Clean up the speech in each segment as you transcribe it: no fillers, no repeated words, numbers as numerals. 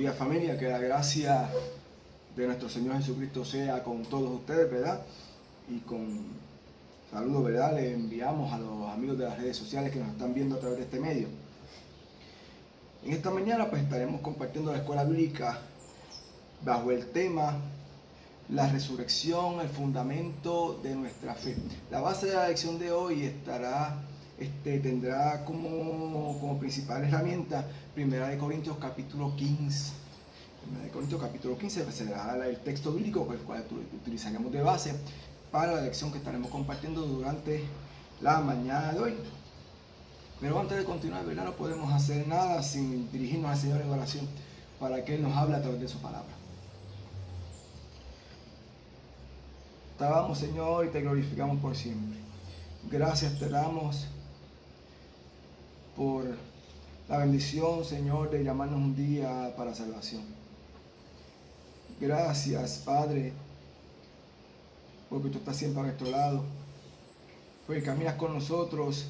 días, familia, que la gracia de nuestro Señor Jesucristo sea con todos ustedes, ¿verdad? Y con saludos, ¿verdad? Le enviamos a los amigos de las redes sociales que nos están viendo a través de este medio. En esta mañana pues estaremos compartiendo la escuela bíblica bajo el tema la resurrección, el fundamento de nuestra fe. La base de la lección de hoy tendrá como principal herramienta 1 Corintios capítulo 15. 1 Corintios capítulo 15 será el texto bíblico con el cual utilizaremos de base para la lección que estaremos compartiendo durante la mañana de hoy. Pero antes de continuar, ¿verdad? No podemos hacer nada sin dirigirnos al Señor en oración para que Él nos hable a través de su palabra. Te alabamos, Señor, y te glorificamos por siempre. Gracias te damos por la bendición, Señor, de llamarnos un día para salvación. Gracias, Padre, porque tú estás siempre a nuestro lado, porque caminas con nosotros,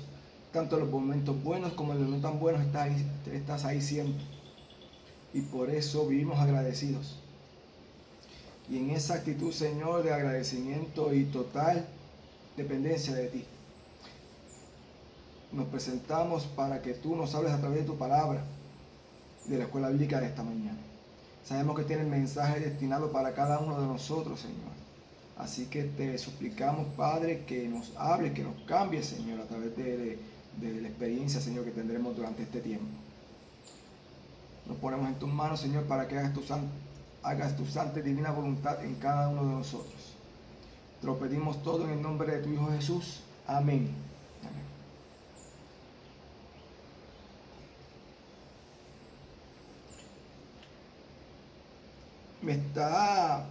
tanto en los momentos buenos como en los no tan buenos, estás ahí siempre. Y por eso vivimos agradecidos. Y en esa actitud, Señor, de agradecimiento y total dependencia de ti, nos presentamos para que tú nos hables a través de tu palabra, de la escuela bíblica de esta mañana. Sabemos que tienes mensaje destinado para cada uno de nosotros, Señor. Así que te suplicamos, Padre, que nos hables, que nos cambies, Señor, a través de la experiencia, Señor, que tendremos durante este tiempo. Nos ponemos en tus manos, Señor, para que hagas tu santa y divina voluntad en cada uno de nosotros. Te lo pedimos todo en el nombre de tu Hijo Jesús. Amén. Amén. Me está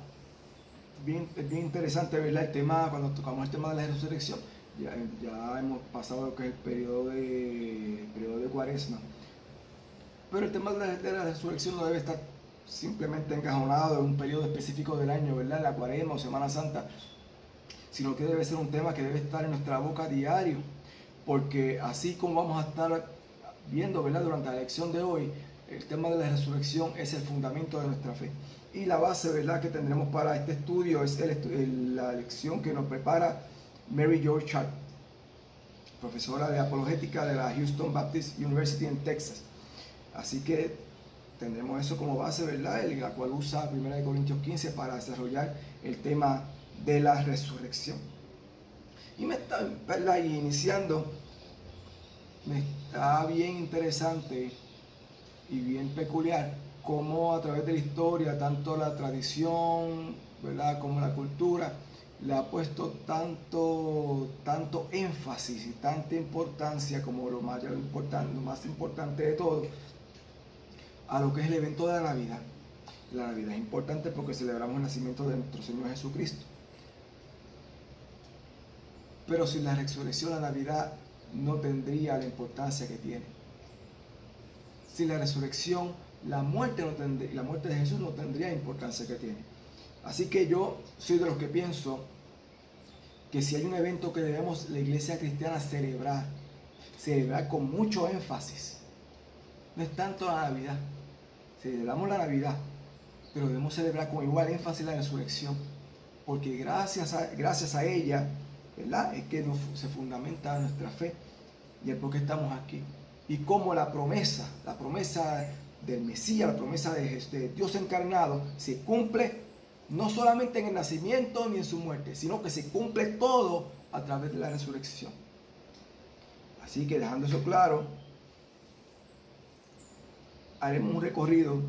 bien interesante, ¿verdad? El tema, cuando tocamos el tema de la resurrección, ya hemos pasado lo que es el periodo de Cuaresma. Pero el tema de la resurrección no debe estar simplemente encajonado en un periodo específico del año, ¿verdad? La Cuaresma o Semana Santa, sino que debe ser un tema que debe estar en nuestra boca diario, porque así como vamos a estar viendo, ¿verdad? Durante la lección de hoy, el tema de la resurrección es el fundamento de nuestra fe. Y la base, ¿verdad?, que tendremos para este estudio es la lección que nos prepara Mary Jo Sharp, profesora de apologética de la Houston Baptist University en Texas. Así que tendremos eso como base, ¿verdad?, la cual usa 1 Corintios 15 para desarrollar el tema de la resurrección. Y iniciando, me está bien interesante y bien peculiar cómo a través de la historia, tanto la tradición, ¿verdad?, como la cultura, le ha puesto tanto énfasis y tanta importancia como lo más importante de todo, a lo que es el evento de la Navidad. La Navidad es importante porque celebramos el nacimiento de nuestro Señor Jesucristo. Pero sin la resurrección, la Navidad no tendría la importancia que tiene. Sin la resurrección, la muerte de Jesús no tendría la importancia que tiene. Así que yo soy de los que pienso que si hay un evento que debemos la iglesia cristiana celebrar con mucho énfasis, no es tanto la Navidad. Celebramos la Navidad, pero debemos celebrar con igual énfasis la resurrección, porque gracias a ella, ¿verdad?, es que se fundamenta nuestra fe y el por qué estamos aquí. Y cómo la promesa del Mesías, la promesa de Dios encarnado, se cumple no solamente en el nacimiento ni en su muerte, sino que se cumple todo a través de la resurrección. Así que, dejando eso claro, haremos un recorrido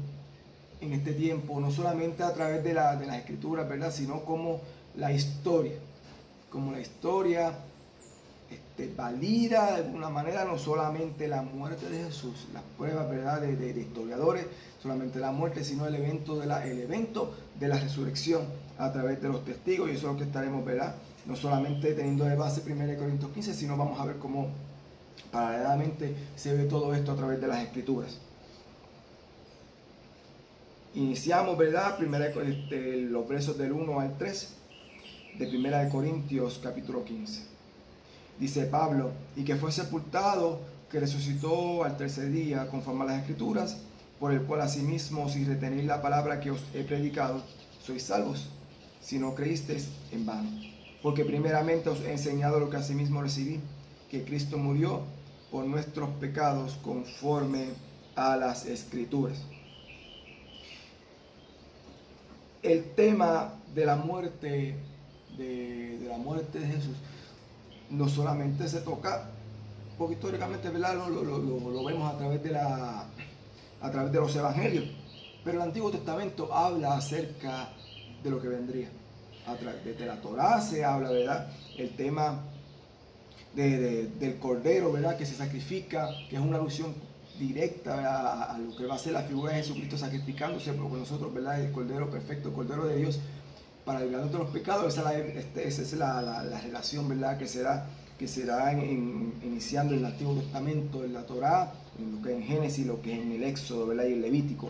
en este tiempo, no solamente a través de las escrituras, ¿verdad?, sino como la historia valida de alguna manera no solamente la muerte de Jesús, las pruebas, ¿verdad?, de historiadores, solamente la muerte, sino el evento de la resurrección a través de los testigos. Y eso es lo que estaremos, ¿verdad?, no solamente teniendo de base 1 Corintios 15, sino vamos a ver cómo paralelamente se ve todo esto a través de las escrituras. Iniciamos, ¿verdad?, los versos del 1 al 3 de 1 Corintios capítulo 15. Dice Pablo: y que fue sepultado, que resucitó al tercer día, conforme a las Escrituras, por el cual asimismo, si retenéis la palabra que os he predicado, sois salvos, si no creísteis en vano. Porque primeramente os he enseñado lo que asimismo recibí, que Cristo murió por nuestros pecados conforme a las Escrituras. El tema de la muerte de Jesús no solamente se toca, porque históricamente, ¿verdad? Lo vemos a través de los evangelios, pero el Antiguo Testamento habla acerca de lo que vendría. A través de la Torá se habla, ¿verdad? El tema del cordero, ¿verdad? Que se sacrifica, que es una alusión directa a lo que va a ser la figura de Jesucristo sacrificándose por nosotros, ¿verdad? El cordero perfecto, el cordero de Dios para librarnos de los pecados. Esa es la relación, ¿verdad? Que será iniciando en el Antiguo Testamento, en la Torá, en lo que es en Génesis, lo que es en el Éxodo, ¿verdad? Y el Levítico,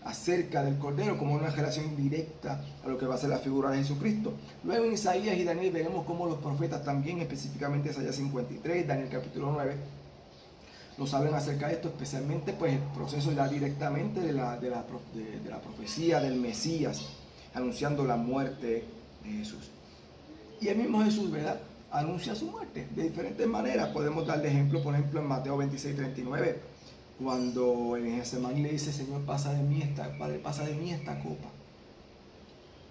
acerca del Cordero como una relación directa a lo que va a ser la figura de Jesucristo. Luego en Isaías y Daniel veremos cómo los profetas también, específicamente Isaías 53, Daniel capítulo 9, nos hablan acerca de esto, especialmente pues el proceso ya directamente de la profecía del Mesías, anunciando la muerte de Jesús. Y el mismo Jesús, ¿verdad?, anuncia su muerte de diferentes maneras. Podemos darle ejemplo, por ejemplo, en Mateo 26, 39, cuando en Getsemaní le dice: Señor, Padre, pasa de mí esta copa,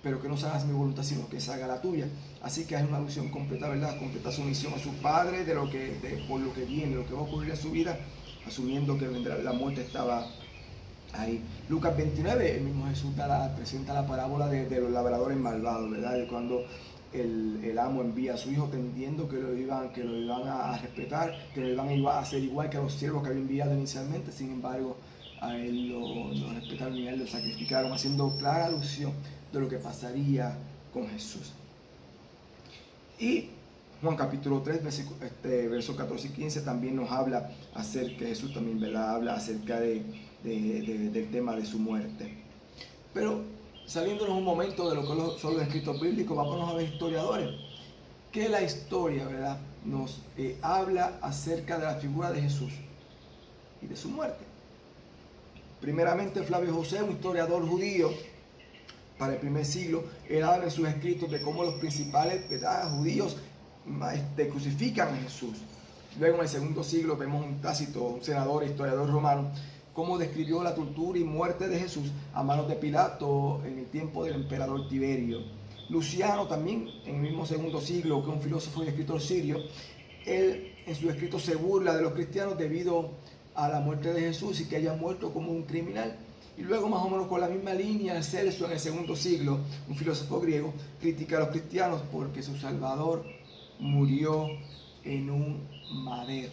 pero que no se haga mi voluntad, sino que se haga la tuya. Así que es una alusión completa, ¿verdad? Completa sumisión a su Padre por lo que viene, lo que va a ocurrir en su vida, asumiendo que vendrá, la muerte estaba ahí. Lucas 29, el mismo Jesús presenta la parábola de los labradores malvados, ¿verdad? De cuando el amo envía a su hijo tendiendo que lo iban a respetar, que lo iban a hacer igual que a los siervos que había enviado inicialmente. Sin embargo, a él lo respetaron y a él lo sacrificaron, haciendo clara alusión de lo que pasaría con Jesús. Y Juan capítulo 3, versos 14 y 15 también nos habla acerca de Jesús, también, ¿verdad? Habla acerca del tema de su muerte. Pero saliéndonos un momento de lo que son los escritos bíblicos, vámonos a los historiadores. Que la historia, ¿verdad?, nos habla acerca de la figura de Jesús y de su muerte. Primeramente, Flavio José, un historiador judío para el primer siglo, él habla en sus escritos de cómo los principales, ¿verdad?, judíos crucifican a Jesús. Luego, en el segundo siglo, vemos un Tácito, un senador e historiador romano, cómo describió la tortura y muerte de Jesús a manos de Pilato en el tiempo del emperador Tiberio. Luciano también, en el mismo segundo siglo, que es un filósofo y escritor sirio, él en sus escritos se burla de los cristianos debido a la muerte de Jesús y que haya muerto como un criminal. Y luego, más o menos con la misma línea, Celso, en el segundo siglo, un filósofo griego, critica a los cristianos porque su Salvador murió en un madero.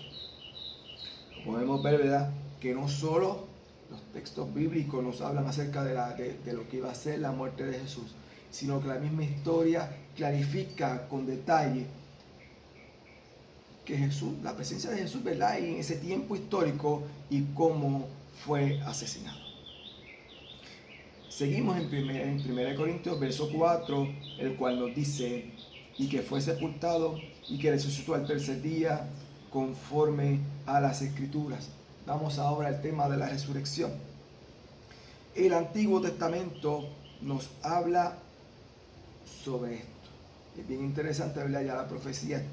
Podemos ver, ¿verdad?, que no solo los textos bíblicos nos hablan acerca de lo que iba a ser la muerte de Jesús, sino que la misma historia clarifica con detalle que Jesús, la presencia de Jesús, ¿verdad?, en ese tiempo histórico y cómo fue asesinado. Seguimos en 1 Corintios, verso 4, el cual nos dice: y que fue sepultado y que resucitó al tercer día conforme a las Escrituras. Vamos ahora al tema de la resurrección. El Antiguo Testamento nos habla sobre esto. Es bien interesante, ¿verdad? Ya la profecía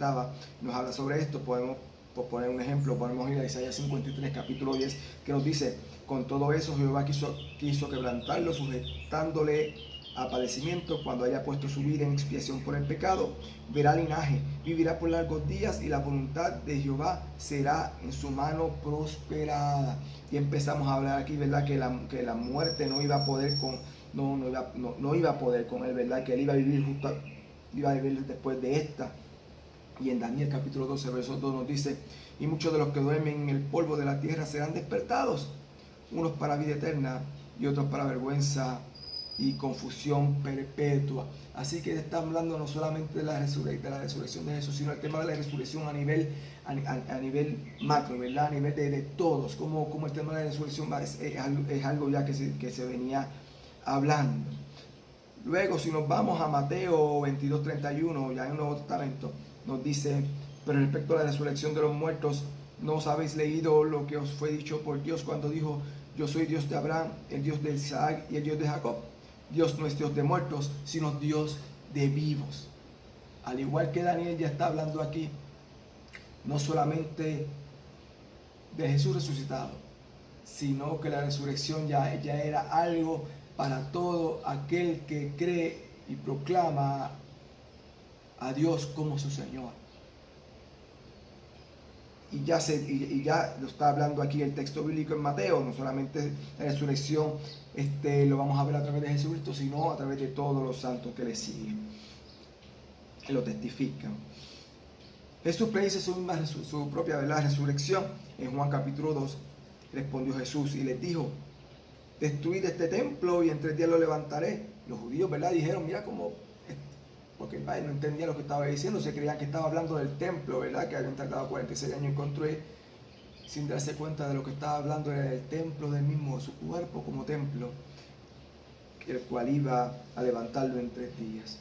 nos habla sobre esto. Podemos, por poner un ejemplo, podemos ir a Isaías 53, capítulo 10, que nos dice: con todo eso Jehová quiso quebrantarlo, sujetándole a padecimiento. Cuando haya puesto su vida en expiación por el pecado, verá linaje, vivirá por largos días, y la voluntad de Jehová será en su mano prosperada. Y empezamos a hablar aquí, ¿verdad?, que la muerte no iba a poder con él, ¿verdad?, que él iba a vivir después de esta. Y en Daniel capítulo 12, verso 2 nos dice: y muchos de los que duermen en el polvo de la tierra serán despertados, unos para vida eterna y otros para vergüenza y confusión perpetua. Así que está hablando no solamente de la resurrección de Jesús, sino el tema de la resurrección a nivel macro, ¿verdad?, a nivel de todos, como el tema de la resurrección es algo ya que se venía hablando. Luego, si nos vamos a Mateo 22, 31, ya en el Nuevo Testamento, nos dice: pero respecto a la resurrección de los muertos, ¿no os habéis leído lo que os fue dicho por Dios cuando dijo: yo soy Dios de Abraham, el Dios de Isaac y el Dios de Jacob. Dios no es Dios de muertos, sino Dios de vivos. Al igual que Daniel ya está hablando aquí, no solamente de Jesús resucitado, sino que la resurrección ya era algo para todo aquel que cree y proclama a Dios como su Señor. Y ya lo está hablando aquí el texto bíblico en Mateo, no solamente la resurrección lo vamos a ver a través de Jesucristo, sino a través de todos los santos que le siguen, que lo testifican. Jesús predice su propia, ¿verdad?, resurrección. En Juan capítulo 2 respondió Jesús y les dijo: destruid este templo y en 3 días lo levantaré. Los judíos, ¿verdad?, dijeron: mira cómo, porque el padre no entendía lo que estaba diciendo, se creían que estaba hablando del templo, ¿verdad?, que habían tardado 46 años en construir, sin darse cuenta de lo que estaba hablando era del templo del mismo, de su cuerpo como templo, el cual iba a levantarlo en 3 días.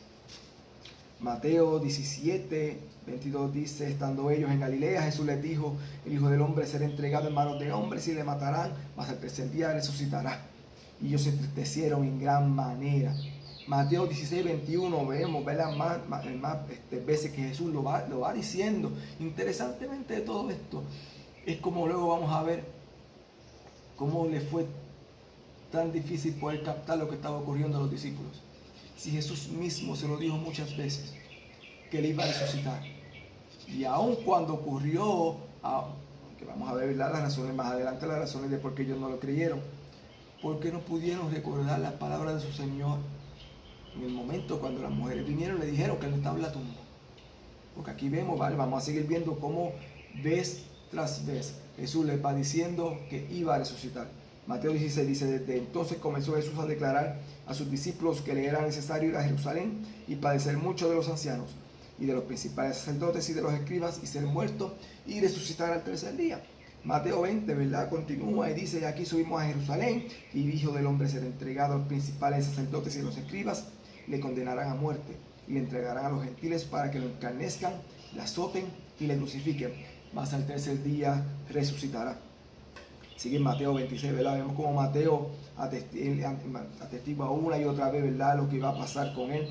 Mateo 17, 22 dice: estando ellos en Galilea, Jesús les dijo: el Hijo del Hombre será entregado en manos de hombres y le matarán, mas al 3er día resucitará. Y ellos se entristecieron en gran manera. Mateo 16, 21, vemos, ¿verdad?, más veces que Jesús lo va diciendo. Interesantemente de todo esto, es como luego vamos a ver cómo le fue tan difícil poder captar lo que estaba ocurriendo a los discípulos. Si Jesús mismo se lo dijo muchas veces, que él iba a resucitar. Y aun cuando ocurrió, que vamos a ver, ¿verdad?, las razones más adelante, las razones de por qué ellos no lo creyeron, porque no pudieron recordar las palabras de su Señor. En el momento cuando las mujeres vinieron, le dijeron que él no estaba en la tumba. Porque aquí vemos, ¿vale?, vamos a seguir viendo cómo vez tras vez Jesús les va diciendo que iba a resucitar. Mateo 16 dice: desde entonces comenzó Jesús a declarar a sus discípulos que le era necesario ir a Jerusalén y padecer mucho de los ancianos y de los principales sacerdotes y de los escribas y ser muerto y resucitar al 3er día. Mateo 20, ¿verdad?, continúa y dice: aquí subimos a Jerusalén y el Hijo del Hombre será entregado a los principales sacerdotes y a los escribas, le condenarán a muerte y le entregarán a los gentiles para que lo encarnezcan, le azoten y le crucifiquen, mas al 3er día resucitará. Sigue en Mateo 26, ¿verdad? Vemos como Mateo atestigua una y otra vez, ¿verdad?, lo que iba a pasar con él.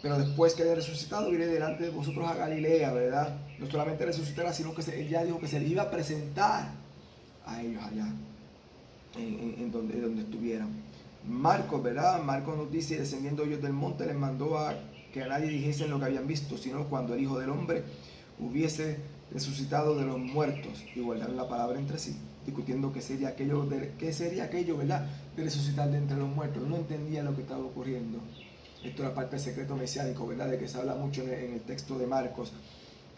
Pero después que haya resucitado, iré delante de vosotros a Galilea, ¿verdad? No solamente resucitará, sino que él ya dijo que se les iba a presentar a ellos allá, en donde estuvieran. Marcos, ¿verdad? Marcos nos dice: descendiendo ellos del monte, les mandó a que a nadie dijesen lo que habían visto, sino cuando el Hijo del Hombre hubiese resucitado de los muertos. Y guardaron la palabra entre sí, discutiendo qué sería aquello, ¿verdad?, de resucitar de entre los muertos. No entendían lo que estaba ocurriendo. Esto era parte del secreto mesiánico, ¿verdad?, de que se habla mucho en el texto de Marcos.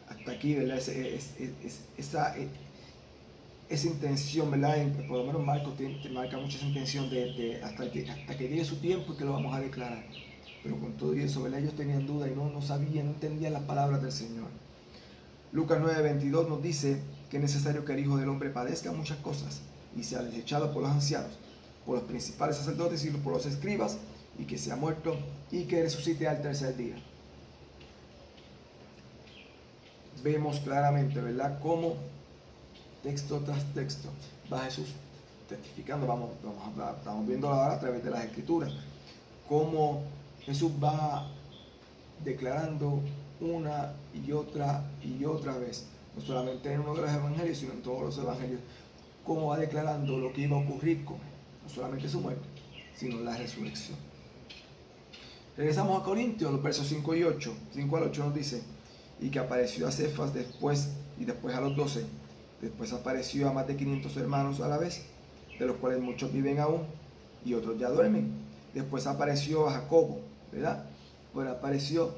Hasta aquí, ¿verdad?, esa intención, ¿verdad?, por lo menos Marcos marca mucho esa intención de hasta que llegue su tiempo y que lo vamos a declarar. Pero con todo eso, ¿verdad?, ellos tenían duda y no sabían, no entendían las palabras del Señor. Lucas 9, 22 nos dice que es necesario que el Hijo del Hombre padezca muchas cosas y sea desechado por los ancianos, por los principales sacerdotes y por los escribas, y que sea muerto y que resucite al 3er día. Vemos claramente, ¿verdad?, cómo texto tras texto va Jesús testificando. Estamos viendo ahora a través de las Escrituras cómo Jesús va declarando una y otra vez, no solamente en uno de los evangelios, sino en todos los evangelios, cómo va declarando lo que iba a ocurrir con él, no solamente su muerte, sino la resurrección. Regresamos a Corintios, los versos 5 y 8. 5 al 8 nos dice: y que apareció a Cefas después a los 12. Después apareció a más de 500 hermanos a la vez, de los cuales muchos viven aún y otros ya duermen. Después apareció a Jacobo, ¿verdad? Bueno, apareció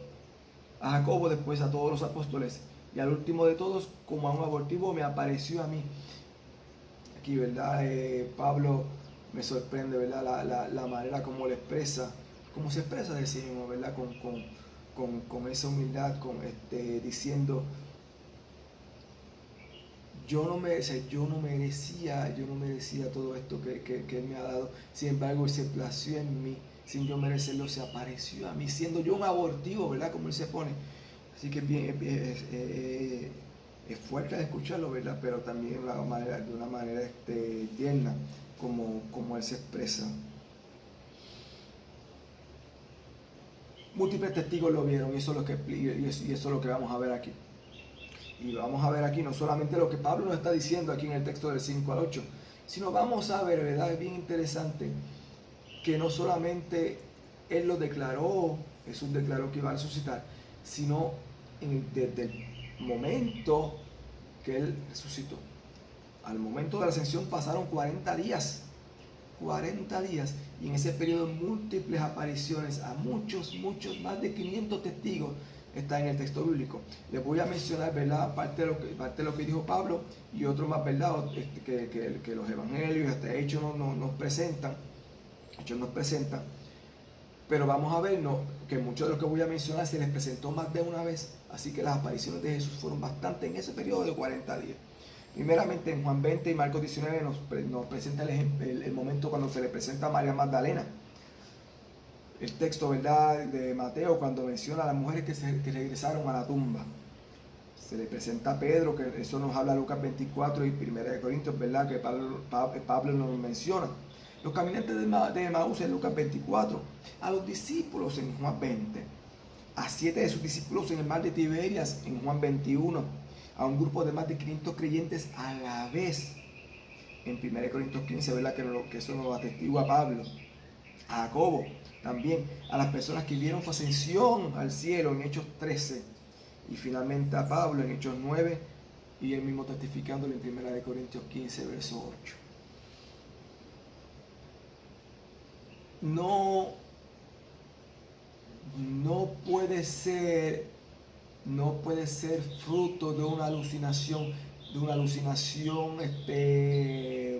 a Jacobo, después a todos los apóstoles, y al último de todos, como a un abortivo, me apareció a mí. Aquí, ¿verdad? Pablo me sorprende, ¿verdad?, la manera como le expresa, cómo se expresa de sí mismo, ¿verdad?, con esa humildad, diciendo: yo no merecía todo esto que él me ha dado. Sin embargo, él se plació en mí, sin yo merecerlo, se apareció a mí, siendo yo un abortivo, ¿verdad?, como él se pone. Así que Es fuerte de escucharlo, ¿verdad? Pero también de una manera tierna, como él se expresa. Múltiples testigos lo vieron y eso es lo que vamos a ver aquí. Y vamos a ver aquí no solamente lo que Pablo nos está diciendo aquí en el texto del 5 al 8, sino vamos a ver, ¿verdad? Es bien interesante que no solamente él lo declaró, Jesús declaró que iba a resucitar, sino desde el momento que él resucitó. Al momento de la ascensión pasaron 40 días. 40 días, y en ese periodo múltiples apariciones a muchos, más de 500 testigos está en el texto bíblico. Les voy a mencionar, ¿verdad?, parte de lo que dijo Pablo y otro más, ¿verdad?, que los evangelios, hasta Hechos nos presentan. Pero vamos a ver que mucho de lo que voy a mencionar se les presentó más de una vez, así que las apariciones de Jesús fueron bastante en ese periodo de 40 días. Primeramente en Juan 20 y Marcos 19 nos presenta el momento cuando se le presenta a María Magdalena. El texto, ¿verdad?, de Mateo, cuando menciona a las mujeres que regresaron a la tumba. Se le presenta a Pedro, que eso nos habla Lucas 24 y 1 Corintios, ¿verdad?, que Pablo nos menciona. Los caminantes de Emaús en Lucas 24, a los discípulos en Juan 20, a 7 de sus discípulos en el mar de Tiberias en Juan 21, a un grupo de más de 500 creyentes a la vez en 1 Corintios 15, ¿verdad?, que eso nos atestigua a Pablo, a Jacobo, también a las personas que vieron su ascensión al cielo en Hechos 13, y finalmente a Pablo en Hechos 9, y él mismo testificándolo en 1 Corintios 15, verso 8. No puede ser fruto de una alucinación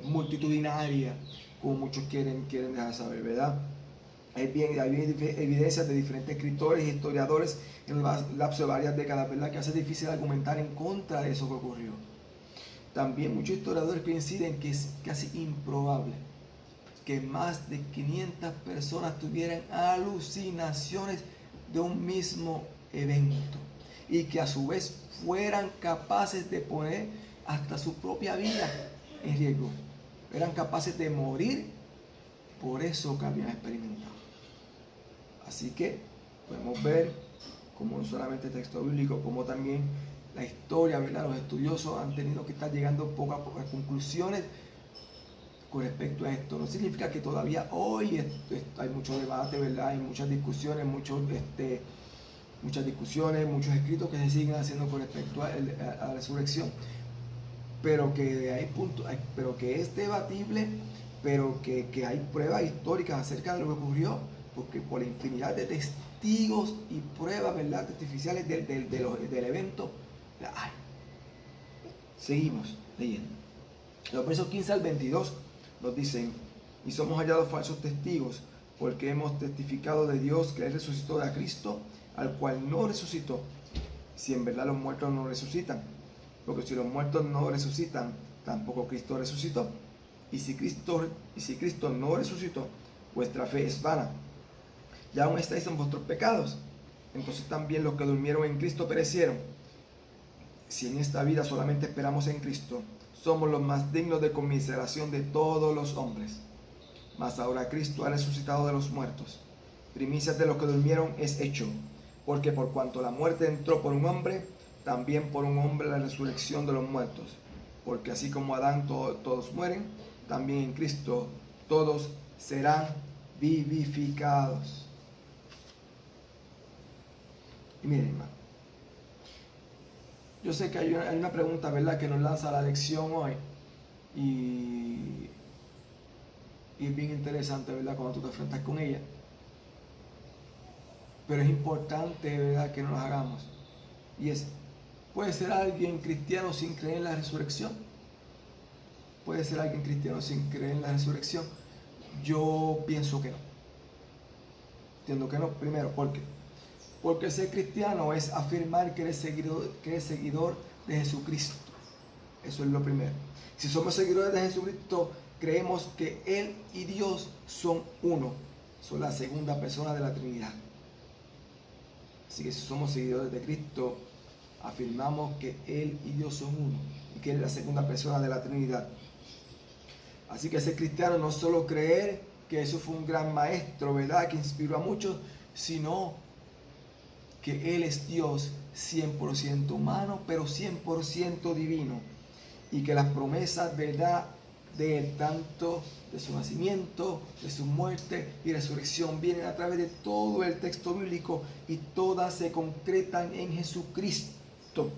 multitudinaria, como muchos quieren dejar saber, ¿verdad? Hay evidencias de diferentes escritores e historiadores en el lapso de varias décadas, ¿verdad?, que hace difícil argumentar en contra de eso que ocurrió. También muchos historiadores coinciden que es casi improbable que más de 500 personas tuvieran alucinaciones de un mismo evento y que a su vez fueran capaces de poner hasta su propia vida en riesgo. Eran capaces de morir por eso que habían experimentado. Así que podemos ver como no solamente el texto bíblico, como también la historia, ¿verdad?, los estudiosos han tenido que estar llegando poco a poco a conclusiones con respecto a esto. No significa que todavía hoy hay mucho debate, ¿verdad?, hay muchas discusiones, muchos escritos que se siguen haciendo con respecto a la resurrección, pero que es debatible, pero que hay pruebas históricas acerca de lo que ocurrió, porque por la infinidad de testigos y pruebas, ¿verdad?, artificiales del evento, hay. Seguimos leyendo. Los versos 15 al 22 nos dicen: y somos hallados falsos testigos, porque hemos testificado de Dios que Él resucitó a Cristo, al cual no resucitó, si en verdad los muertos no resucitan. Porque si los muertos no resucitan, tampoco Cristo resucitó. Y si Cristo no resucitó, vuestra fe es vana, y aún estáis en vuestros pecados. Entonces también los que durmieron en Cristo perecieron. Si en esta vida solamente esperamos en Cristo, somos los más dignos de conmiseración de todos los hombres. Mas ahora Cristo ha resucitado de los muertos. Primicias de los que durmieron es hecho, porque por cuanto la muerte entró por un hombre, también por un hombre la resurrección de los muertos. Porque así como Adán todos mueren, también en Cristo todos serán vivificados. Y miren, hermano, yo sé que hay una pregunta, ¿verdad?, que nos lanza la lección hoy, y es bien interesante, ¿verdad?, cuando tú te enfrentas con ella, pero es importante, ¿verdad?, que no la hagamos, y es: ¿puede ser alguien cristiano sin creer en la resurrección? ¿Puede ser alguien cristiano sin creer en la resurrección? Yo pienso que no. Entiendo que no. Primero, ¿por qué? Porque ser cristiano es afirmar que eres seguidor de Jesucristo. Eso es lo primero. Si somos seguidores de Jesucristo, creemos que Él y Dios son uno. Son la segunda persona de la Trinidad. Así que si somos seguidores de Cristo, afirmamos que Él y Dios son uno y que Él es la segunda persona de la Trinidad. Así que ser cristiano no es solo creer que Jesús fue un gran maestro, ¿verdad?, que inspiró a muchos, sino que Él es Dios 100% humano, pero 100% divino, y que las promesas, ¿verdad?, de Él, tanto de su nacimiento, de su muerte y resurrección, vienen a través de todo el texto bíblico y todas se concretan en Jesucristo.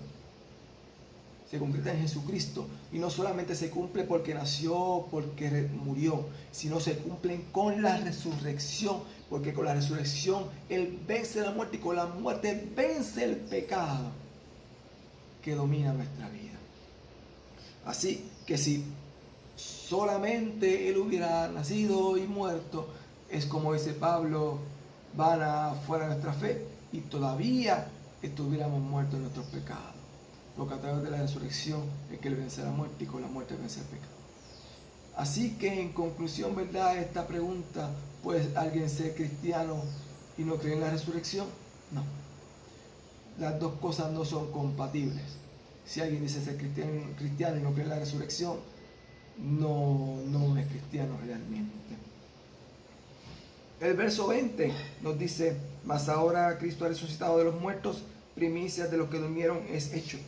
Se concreta en Jesucristo, y no solamente se cumple porque nació, porque murió, sino se cumplen con la resurrección, porque con la resurrección Él vence la muerte y con la muerte vence el pecado que domina nuestra vida. Así que si solamente Él hubiera nacido y muerto, es como dice Pablo, vana fuera nuestra fe, y todavía estuviéramos muertos en nuestros pecados. Porque a través de la resurrección es que Él vence la muerte y con la muerte vence el pecado. Así que en conclusión, ¿verdad?, esta pregunta, ¿puede alguien ser cristiano y no creer en la resurrección? No. Las dos cosas no son compatibles. Si alguien dice ser cristiano y no cree en la resurrección, no es cristiano realmente. El verso 20 nos dice, mas ahora Cristo ha resucitado de los muertos, primicias de los que durmieron es hecho.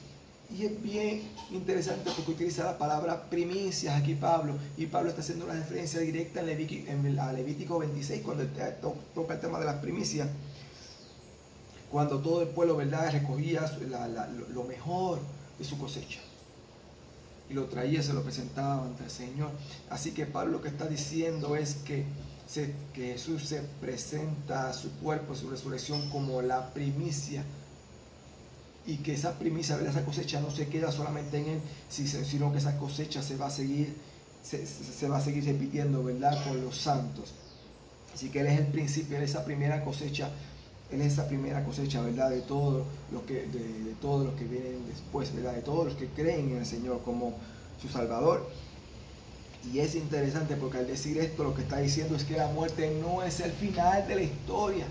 Y es bien interesante porque utiliza la palabra primicias aquí Pablo, y Pablo está haciendo una referencia directa a Levítico 26, cuando toca el tema de las primicias, cuando todo el pueblo, ¿verdad?, recogía lo mejor de su cosecha y lo traía, se lo presentaba ante el Señor. Así que Pablo lo que está diciendo es que Jesús se presenta a su cuerpo, su resurrección, como la primicia, y que esa primicia, ¿verdad?, esa cosecha no se queda solamente en Él, sino que esa cosecha se va a seguir repitiendo, ¿verdad?, con los santos. Así que Él es el principio, Él es esa primera cosecha, ¿verdad?, de todos los que vienen después, ¿verdad?, de todos los que creen en el Señor como su Salvador. Y es interesante porque al decir esto, lo que está diciendo es que la muerte no es el final de la historia.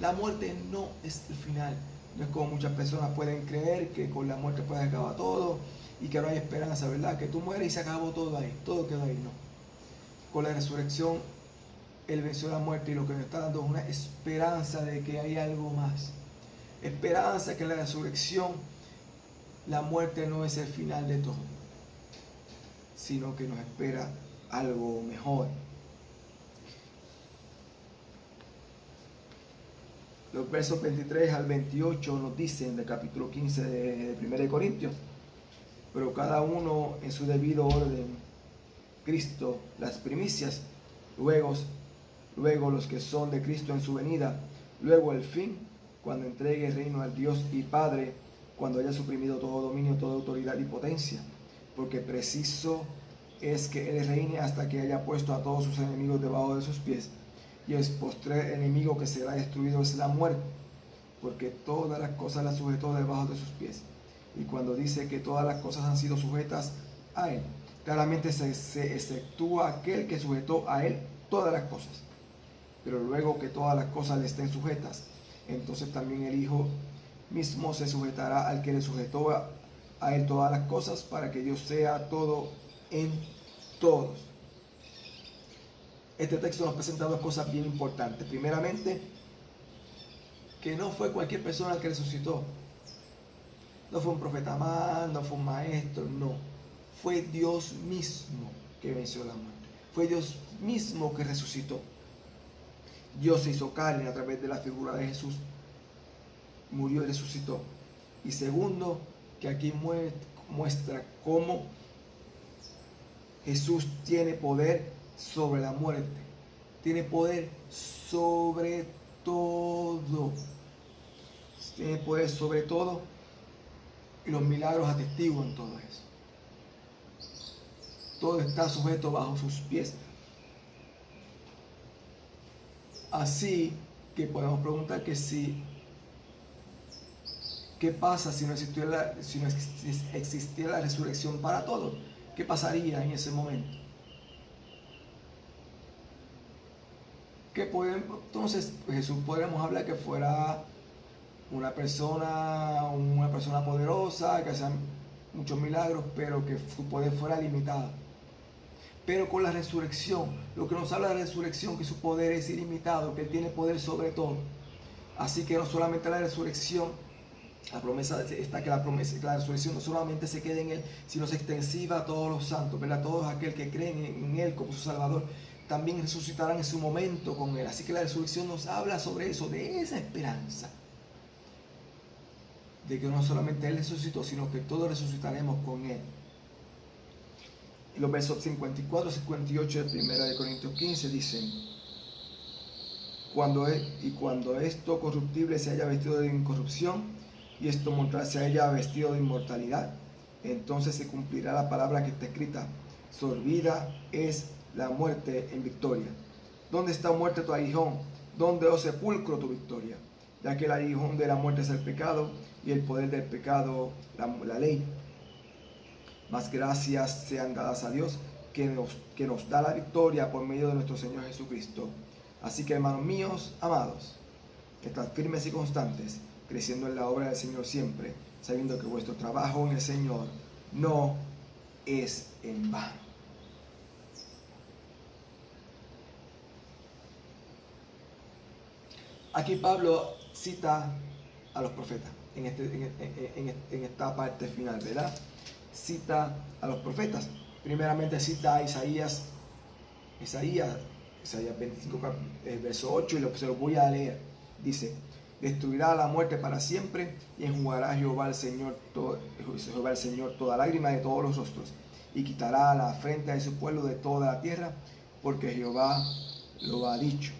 La muerte no es el final. No es como muchas personas pueden creer, que con la muerte puede acabar todo y que no hay esperanza, ¿verdad?, que tú mueres y se acabó todo ahí, todo quedó ahí. No. Con la resurrección Él venció la muerte, y lo que nos está dando es una esperanza de que hay algo más. Esperanza que en la resurrección la muerte no es el final de todo, sino que nos espera algo mejor. Los versos 23 al 28 nos dicen, del capítulo 15 de 1 Corintios, pero cada uno en su debido orden, Cristo las primicias, luego los que son de Cristo en su venida, luego el fin, cuando entregue el reino al Dios y Padre, cuando haya suprimido todo dominio, toda autoridad y potencia, porque preciso es que Él reine hasta que haya puesto a todos sus enemigos debajo de sus pies. Y el postrer enemigo que será destruido es la muerte, porque todas las cosas las sujetó debajo de sus pies. Y cuando dice que todas las cosas han sido sujetas a Él, claramente se exceptúa aquel que sujetó a Él todas las cosas. Pero luego que todas las cosas le estén sujetas, entonces también el Hijo mismo se sujetará al que le sujetó a Él todas las cosas, para que Dios sea todo en todos. Este texto nos presenta dos cosas bien importantes. Primeramente, que no fue cualquier persona que resucitó. No fue un profeta más, no fue un maestro, no. Fue Dios mismo que venció la muerte. Fue Dios mismo que resucitó. Dios se hizo carne a través de la figura de Jesús. Murió y resucitó. Y segundo, que aquí muestra cómo Jesús tiene poder sobre la muerte. Tiene poder sobre todo. Tiene poder sobre todo. Y los milagros atestiguan todo eso. Todo está sujeto bajo sus pies. Así que podemos preguntar que ¿qué pasa si no existiera la resurrección para todos? ¿Qué pasaría en ese momento? Entonces Jesús podríamos hablar que fuera una persona poderosa, que hacía muchos milagros, pero que su poder fuera limitado. Pero con la resurrección, lo que nos habla de la resurrección, que su poder es ilimitado, que Él tiene poder sobre todo. Así que no solamente la resurrección, la promesa está que la resurrección no solamente se quede en Él, sino es extensiva a todos los santos, ¿verdad? Todos aquellos que creen en Él como su Salvador, también resucitarán en su momento con Él. Así que la resurrección nos habla sobre eso, de esa esperanza. De que no solamente Él resucitó, sino que todos resucitaremos con Él. Los versos 54 y 58 de 1 Corintios 15 dicen: cuando esto corruptible se haya vestido de incorrupción y esto mortal se haya vestido de inmortalidad, entonces se cumplirá la palabra que está escrita: sorbida es la muerte en victoria. ¿Dónde está, muerte, tu aguijón? ¿Dónde, oh sepulcro, tu victoria? Ya que el aguijón de la muerte es el pecado y el poder del pecado la ley. Mas gracias sean dadas a Dios que nos da la victoria por medio de nuestro Señor Jesucristo. Así que, hermanos míos, amados, estad firmes y constantes, creciendo en la obra del Señor siempre, sabiendo que vuestro trabajo en el Señor no es en vano. Aquí Pablo cita a los profetas en esta parte final, ¿verdad? Cita a los profetas. Primeramente cita a Isaías 25, verso 8, y se lo voy a leer. Dice: destruirá la muerte para siempre y enjugará Jehová el Señor toda lágrima de todos los rostros, y quitará la afrenta de su pueblo de toda la tierra, porque Jehová lo ha dicho.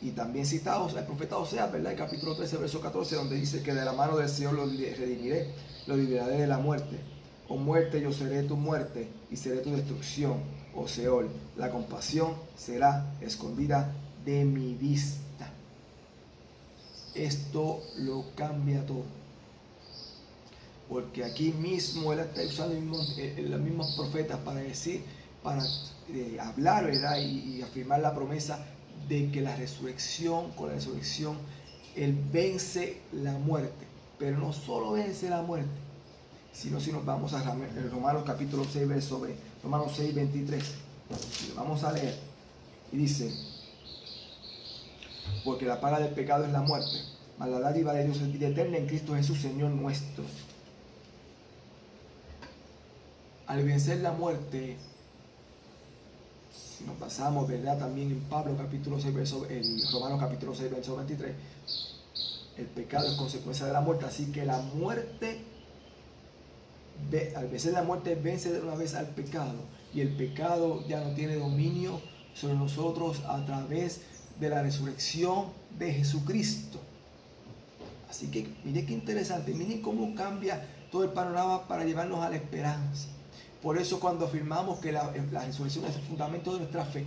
Y también citados al profeta Oseas, ¿verdad? El capítulo 13, verso 14, donde dice que de la mano del Señor lo redimiré, lo liberaré de la muerte. Oh muerte, yo seré tu muerte y seré tu destrucción, oh Seol. La compasión será escondida de mi vista. Esto lo cambia todo. Porque aquí mismo Él está usando los mismos profetas para decir, para hablar, ¿verdad? Y afirmar la promesa de que con la resurrección, Él vence la muerte. Pero no solo vence la muerte, sino si nos vamos a Romanos capítulo 6, Romanos 6, 23. Vamos a leer. Y dice: porque la paga del pecado es la muerte, mas la dádiva de Dios es vida eterna en Cristo Jesús, Señor nuestro. Al vencer la muerte, si nos basamos, ¿verdad?, también en Pablo capítulo 6, Romanos capítulo 6, verso 23, el pecado es consecuencia de la muerte. Así que la muerte, al vencer la muerte, vence de una vez al pecado, y el pecado ya no tiene dominio sobre nosotros a través de la resurrección de Jesucristo. Así que miren qué interesante, miren cómo cambia todo el panorama para llevarnos a la esperanza. Por eso, cuando afirmamos que la resurrección es el fundamento de nuestra fe,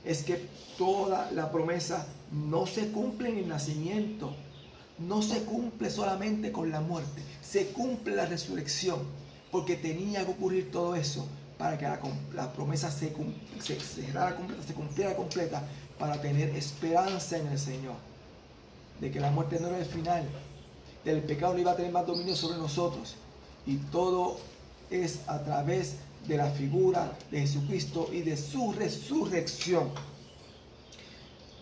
es que toda la promesa no se cumple en el nacimiento, no se cumple solamente con la muerte, se cumple la resurrección, porque tenía que ocurrir todo eso para que la promesa se cumpliera completa, para tener esperanza en el Señor, de que la muerte no era el final, del pecado no iba a tener más dominio sobre nosotros, y todo es a través de la figura de Jesucristo y de su resurrección.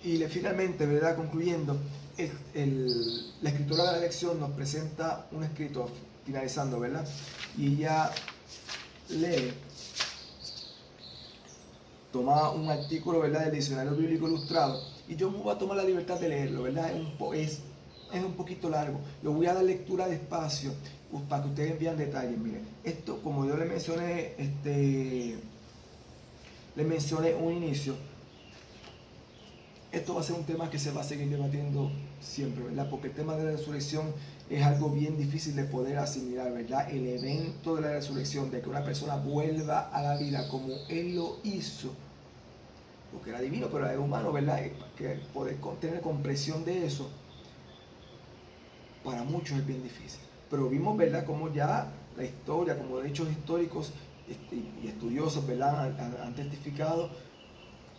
Y finalmente, ¿verdad?, concluyendo, la escritora de la lección nos presenta un escrito, finalizando, ¿verdad? Y ella lee, toma un artículo, ¿verdad?, del Diccionario Bíblico Ilustrado, y yo me voy a tomar la libertad de leerlo, ¿verdad? Es un poquito largo, lo voy a dar lectura despacio para que ustedes vean detalles. Miren, esto, como yo le mencioné un inicio, esto va a ser un tema que se va a seguir debatiendo siempre, ¿verdad? Porque el tema de la resurrección es algo bien difícil de poder asimilar, ¿verdad? El evento de la resurrección, de que una persona vuelva a la vida como Él lo hizo, porque era divino, pero era humano, ¿verdad? Que poder tener comprensión de eso, para muchos es bien difícil. Pero vimos, ¿verdad?, como ya la historia, como hechos históricos y estudiosos, ¿verdad?, han testificado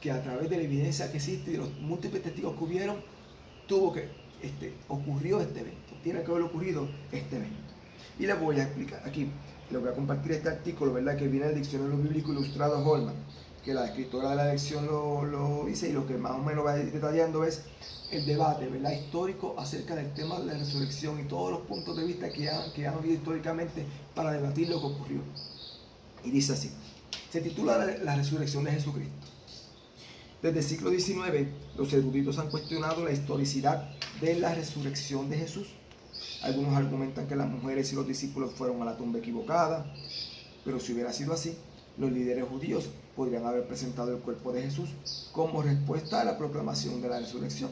que a través de la evidencia que existe y de los múltiples testigos que hubieron, ocurrió este evento, tiene que haber ocurrido este evento. Y les voy a explicar aquí, les voy a compartir este artículo, ¿verdad?, que viene del Diccionario Bíblico Ilustrado Holman, que la escritora de la lección lo dice, y lo que más o menos va detallando es el debate, ¿verdad?, histórico acerca del tema de la resurrección y todos los puntos de vista que han habido históricamente para debatir lo que ocurrió. Y dice así, se titula La resurrección de Jesucristo. Desde el siglo XIX, los eruditos han cuestionado la historicidad de la resurrección de Jesús. Algunos argumentan que las mujeres y los discípulos fueron a la tumba equivocada, pero si hubiera sido así, los líderes judíos podrían haber presentado el cuerpo de Jesús como respuesta a la proclamación de la resurrección.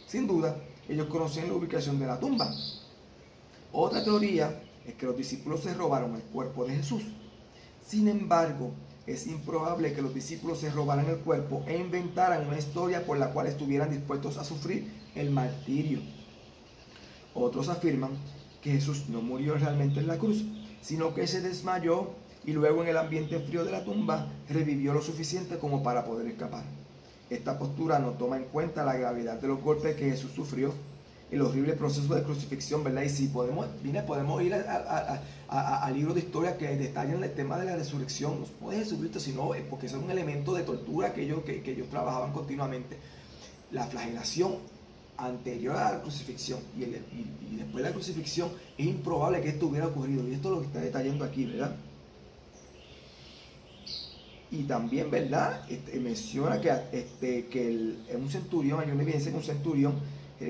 Sin duda, ellos conocían la ubicación de la tumba. Otra teoría es que los discípulos se robaron el cuerpo de Jesús. Sin embargo, es improbable que los discípulos se robaran el cuerpo e inventaran una historia por la cual estuvieran dispuestos a sufrir el martirio. Otros afirman que Jesús no murió realmente en la cruz, sino que se desmayó y luego en el ambiente frío de la tumba revivió lo suficiente como para poder escapar. Esta postura no toma en cuenta la gravedad de los golpes que Jesús sufrió, el horrible proceso de crucifixión, ¿verdad? Y si podemos ir a libros de historia que detallan el tema de la resurrección, no puede Jesucristo, sino porque eso es un elemento de tortura que ellos trabajaban continuamente. La flagelación anterior a la crucifixión y después de la crucifixión, es improbable que esto hubiera ocurrido, y esto es lo que está detallando aquí, ¿verdad? Y también, ¿verdad?, menciona que un centurión, hay una evidencia que un centurión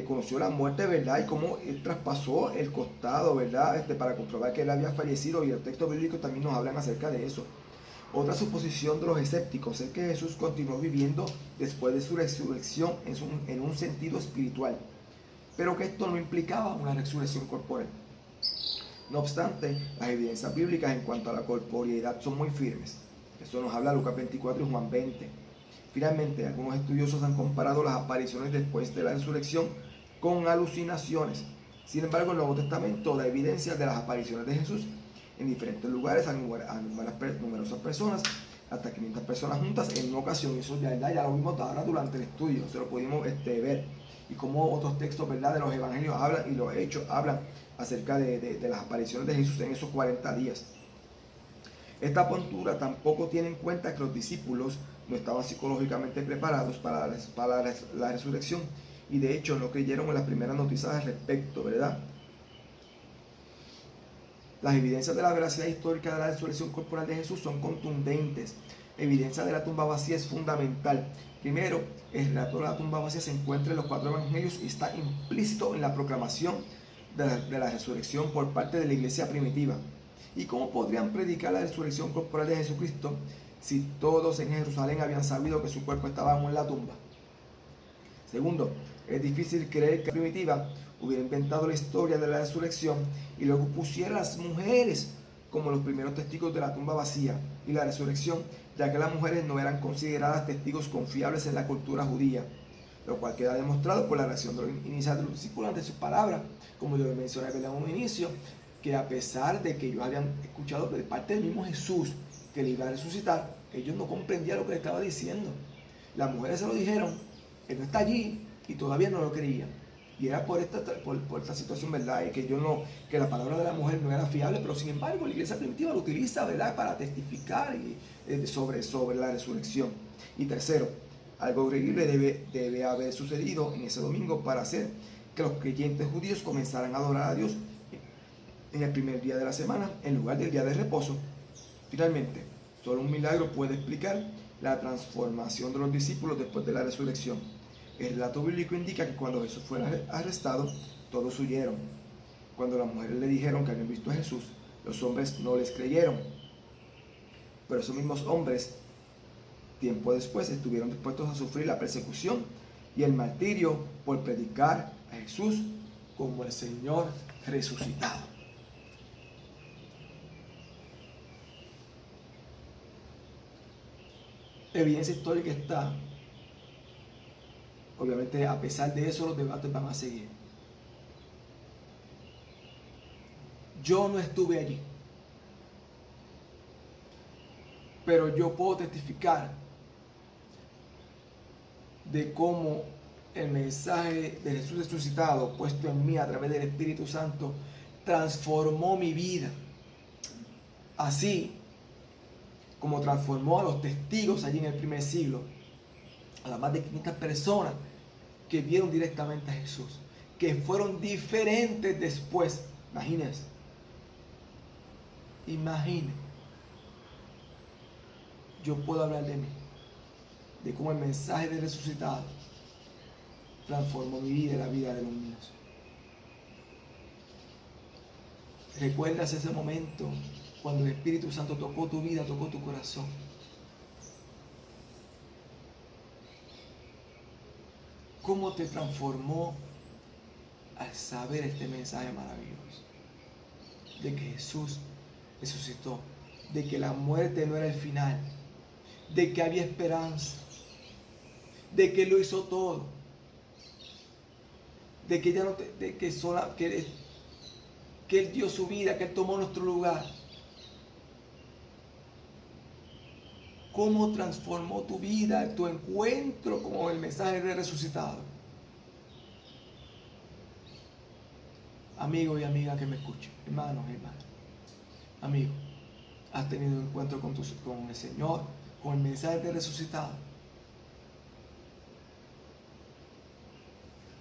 conoció la muerte, ¿verdad?, y cómo él traspasó el costado, ¿verdad?, para comprobar que él había fallecido, y el texto bíblico también nos hablan acerca de eso. Otra suposición de los escépticos es que Jesús continuó viviendo después de su resurrección en un sentido espiritual, pero que esto no implicaba una resurrección corporal. No obstante, las evidencias bíblicas en cuanto a la corporeidad son muy firmes. Eso nos habla Lucas 24 y Juan 20. Finalmente, algunos estudiosos han comparado las apariciones después de la resurrección con alucinaciones. Sin embargo, el Nuevo Testamento da evidencia de las apariciones de Jesús en diferentes lugares a numerosas personas, hasta 500 personas juntas en una ocasión. Y eso ya lo vimos ahora durante el estudio, se lo pudimos ver. Y como otros textos, ¿verdad?, de los evangelios hablan, y los hechos hablan acerca de las apariciones de Jesús en esos 40 días. Esta postura tampoco tiene en cuenta que los discípulos no estaban psicológicamente preparados para la resurrección, y de hecho no creyeron en las primeras noticias al respecto, ¿verdad? Las evidencias de la veracidad histórica de la resurrección corporal de Jesús son contundentes. La evidencia de la tumba vacía es fundamental. Primero, el relato de la tumba vacía se encuentra en los 4 evangelios y está implícito en la proclamación de la resurrección por parte de la iglesia primitiva. ¿Y cómo podrían predicar la resurrección corporal de Jesucristo si todos en Jerusalén habían sabido que su cuerpo estaba aún en la tumba? Segundo, es difícil creer que la primitiva hubiera inventado la historia de la resurrección y luego pusiera a las mujeres como los primeros testigos de la tumba vacía y la resurrección, ya que las mujeres no eran consideradas testigos confiables en la cultura judía, lo cual queda demostrado por la reacción inicial de los discípulos ante sus palabras, como yo lo mencioné en un inicio, que a pesar de que ellos habían escuchado de parte del mismo Jesús que le iba a resucitar, ellos no comprendían lo que le estaba diciendo. Las mujeres se lo dijeron, él no está allí, y todavía no lo creían. Y era por esta situación, ¿verdad?, y que la palabra de la mujer no era fiable, pero sin embargo la iglesia primitiva lo utiliza, ¿verdad?, para testificar sobre la resurrección. Y tercero, algo increíble debe haber sucedido en ese domingo para hacer que los creyentes judíos comenzaran a adorar a Dios en el primer día de la semana, en lugar del día de reposo. Finalmente, solo un milagro puede explicar la transformación de los discípulos después de la resurrección. El relato bíblico indica que cuando Jesús fue arrestado, todos huyeron. Cuando las mujeres le dijeron que habían visto a Jesús, los hombres no les creyeron. Pero esos mismos hombres, tiempo después, estuvieron dispuestos a sufrir la persecución y el martirio por predicar a Jesús como el Señor resucitado. Evidencia histórica está. Obviamente, a pesar de eso, los debates van a seguir. Yo no estuve allí, pero yo puedo testificar de cómo el mensaje de Jesús resucitado puesto en mí a través del Espíritu Santo transformó mi vida. Así como transformó a los testigos allí en el primer siglo, a las más de 500 personas que vieron directamente a Jesús, que fueron diferentes después. Imagínense. Yo puedo hablar de mí, de cómo el mensaje del resucitado transformó mi vida y la vida de los míos. ¿Recuerdas ese momento cuando el Espíritu Santo tocó tu vida, tocó tu corazón? ¿Cómo te transformó al saber este mensaje maravilloso? De que Jesús resucitó, de que la muerte no era el final, de que había esperanza, de que Él lo hizo todo, de que ya no te, de que sola, que Él dio su vida, que Él tomó nuestro lugar. ¿Cómo transformó tu vida, tu encuentro con el mensaje de resucitado? Amigo y amiga que me escuchen, hermanos y hermanas, amigo, has tenido un encuentro con el Señor, con el mensaje de resucitado.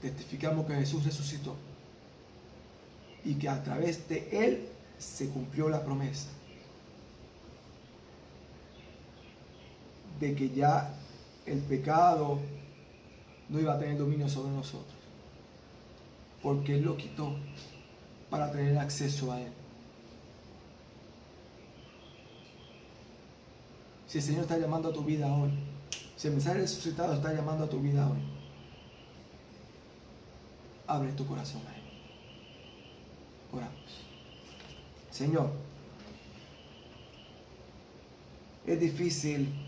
Testificamos que Jesús resucitó y que a través de Él se cumplió la promesa de que ya el pecado no iba a tener dominio sobre nosotros, porque Él lo quitó para tener acceso a Él. Si el Señor está llamando a tu vida hoy, si el mensaje resucitado está llamando a tu vida hoy, abre tu corazón a Él. Oramos. Señor, es difícil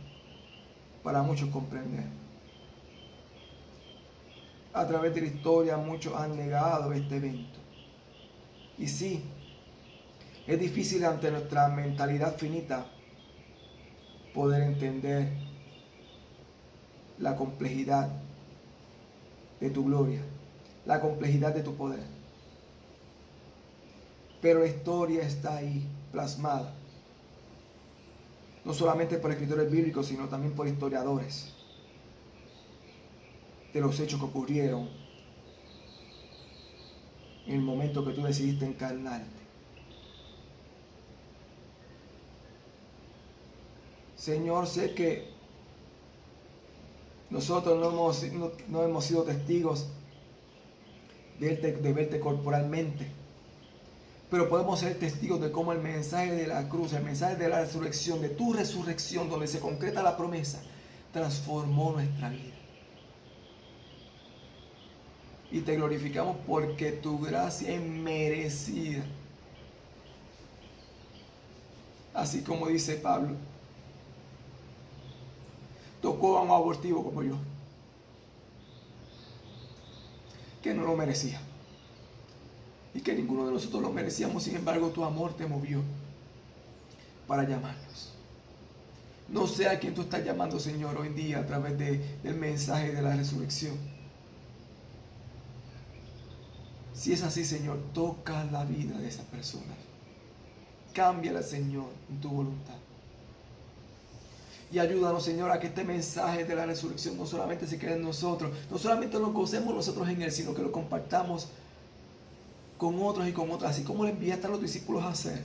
para muchos comprender. A través de la historia muchos han negado este evento. Y sí, es difícil ante nuestra mentalidad finita poder entender la complejidad de tu gloria, la complejidad de tu poder. Pero la historia está ahí plasmada, no solamente por escritores bíblicos, sino también por historiadores, de los hechos que ocurrieron en el momento que tú decidiste encarnarte. Señor, sé que nosotros no hemos sido testigos de verte corporalmente, pero podemos ser testigos de cómo el mensaje de la cruz, el mensaje de la resurrección, de tu resurrección, donde se concreta la promesa, transformó nuestra vida. Y te glorificamos porque tu gracia es merecida. Así como dice Pablo, tocó a un abortivo como yo, que no lo merecía y que ninguno de nosotros lo merecíamos. Sin embargo, tu amor te movió para llamarnos. No sé a quién tú estás llamando, Señor, hoy en día a través del mensaje de la resurrección. Si es así, Señor, toca la vida de esas personas. Cámbiala, Señor, en tu voluntad. Y ayúdanos, Señor, a que este mensaje de la resurrección no solamente se quede en nosotros, no solamente lo gocemos nosotros en Él, sino que lo compartamos con otros y con otras, así como le enviaste a los discípulos a hacer,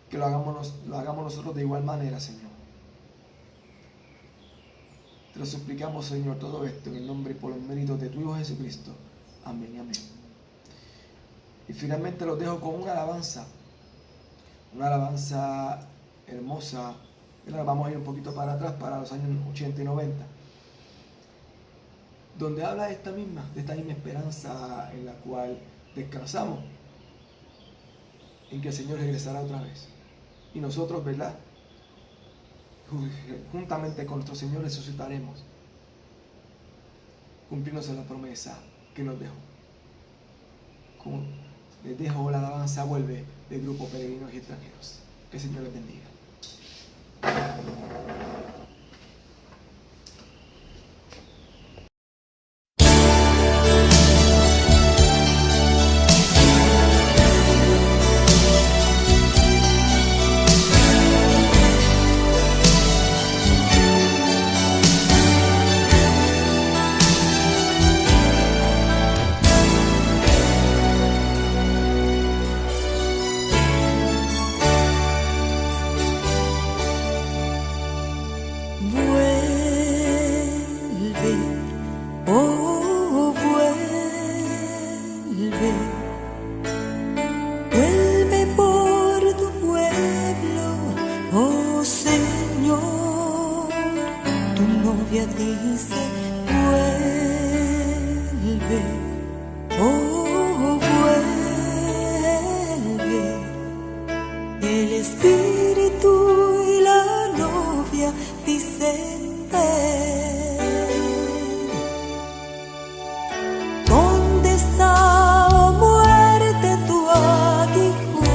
que lo hagamos nosotros de igual manera, Señor. Te lo suplicamos, Señor, todo esto en el nombre y por los méritos de tu Hijo Jesucristo. Amén y amén. Y finalmente los dejo con una alabanza hermosa. Vamos a ir un poquito para atrás, para los años 80 y 90, donde habla de esta misma esperanza en la cual descansamos, en que el Señor regresará otra vez. Y nosotros, ¿verdad?, juntamente con nuestro Señor resucitaremos, cumpliéndose la promesa que nos dejó. Les dejo la alabanza Vuelve del grupo Peregrinos y Extranjeros. Que el Señor les bendiga. El espíritu y la novia dicen ven. ¿Dónde está, oh muerte, tu aguijón?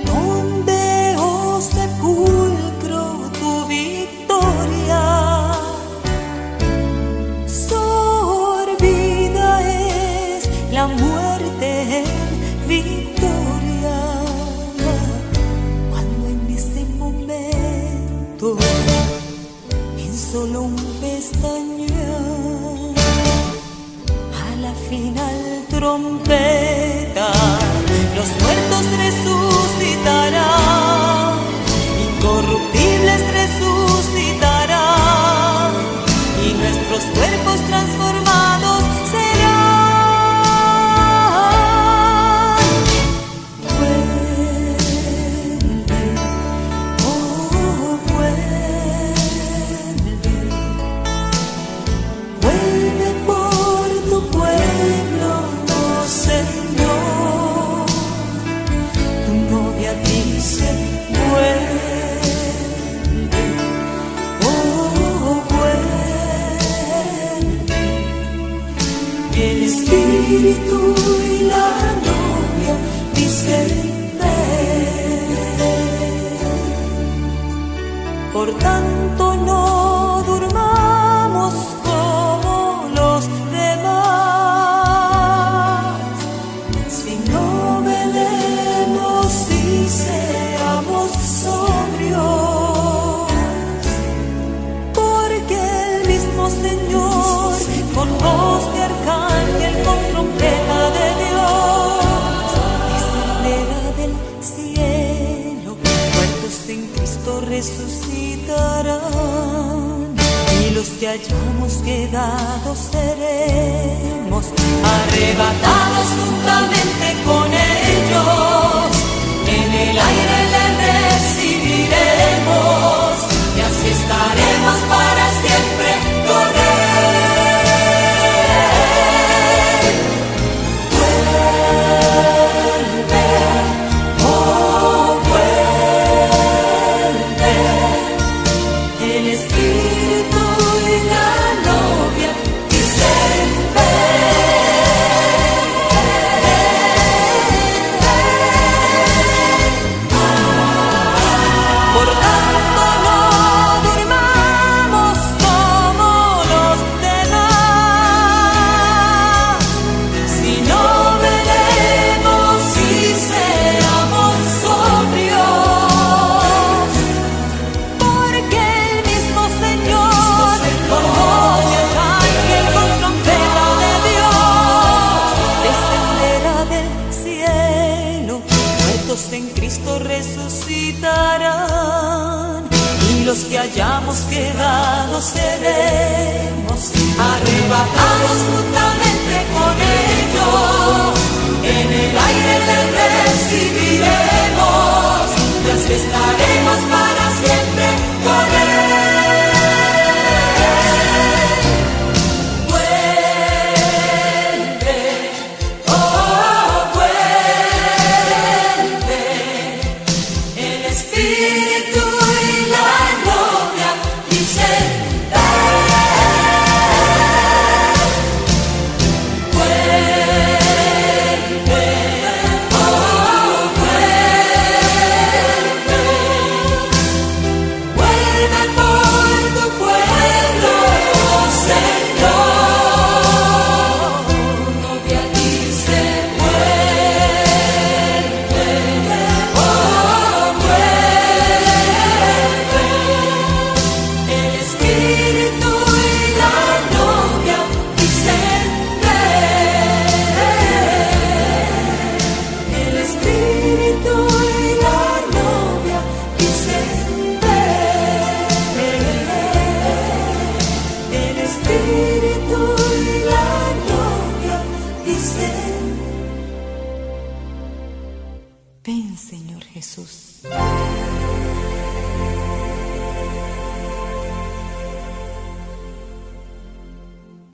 ¿Dónde, oh sepulcro, tu victoria? Sorbida es la muerte en victoria. Cuando en ese momento, en solo un pestañear, a la final trompeta, los muertos resucitarán, incorruptibles resucitarán, y nuestros cuerpos transformados serán. Vuelve, oh vuelve, vuelve por tu pueblo, oh Señor. Tu novia dice vuelve, oh vuelve. El espíritu y la novia dicen ven. Por tanto no durmamos como los demás, sino velemos y seamos sobrios, porque el mismo Señor, con voz de arcángel, con trompeta de Dios, descenderá del cielo. Muertos en Cristo resucitarán, y los que hayamos quedado seremos arrebatados juntamente con ellos. En el aire le recibiremos, y así estaremos para siempre con él. Vuelve, oh vuelve. El espíritu y la novia dicen por tanto no durmamos como los demás, sino velemos y seamos sobrios, porque el mismo Señor, con voz de arcángel, con trompeta de Dios, descenderá del cielo. Muertos en Cristo resucitarán, y los que hayamos quedado seremos arrebatados juntamente con ellos. En el aire le recibiremos, y así estaremos para siempre con él. Vuelve, oh vuelve. El espíritu y la novia dicen ven. Vuelve, oh vuelve. Vuelve por tu pueblo, oh Señor. Tu novia dice vuelve, oh vuelve. El espíritu y la novia dicen ven. El espíritu y la novia dicen ven. El espíritu y la novia dicen ven, Señor Jesús.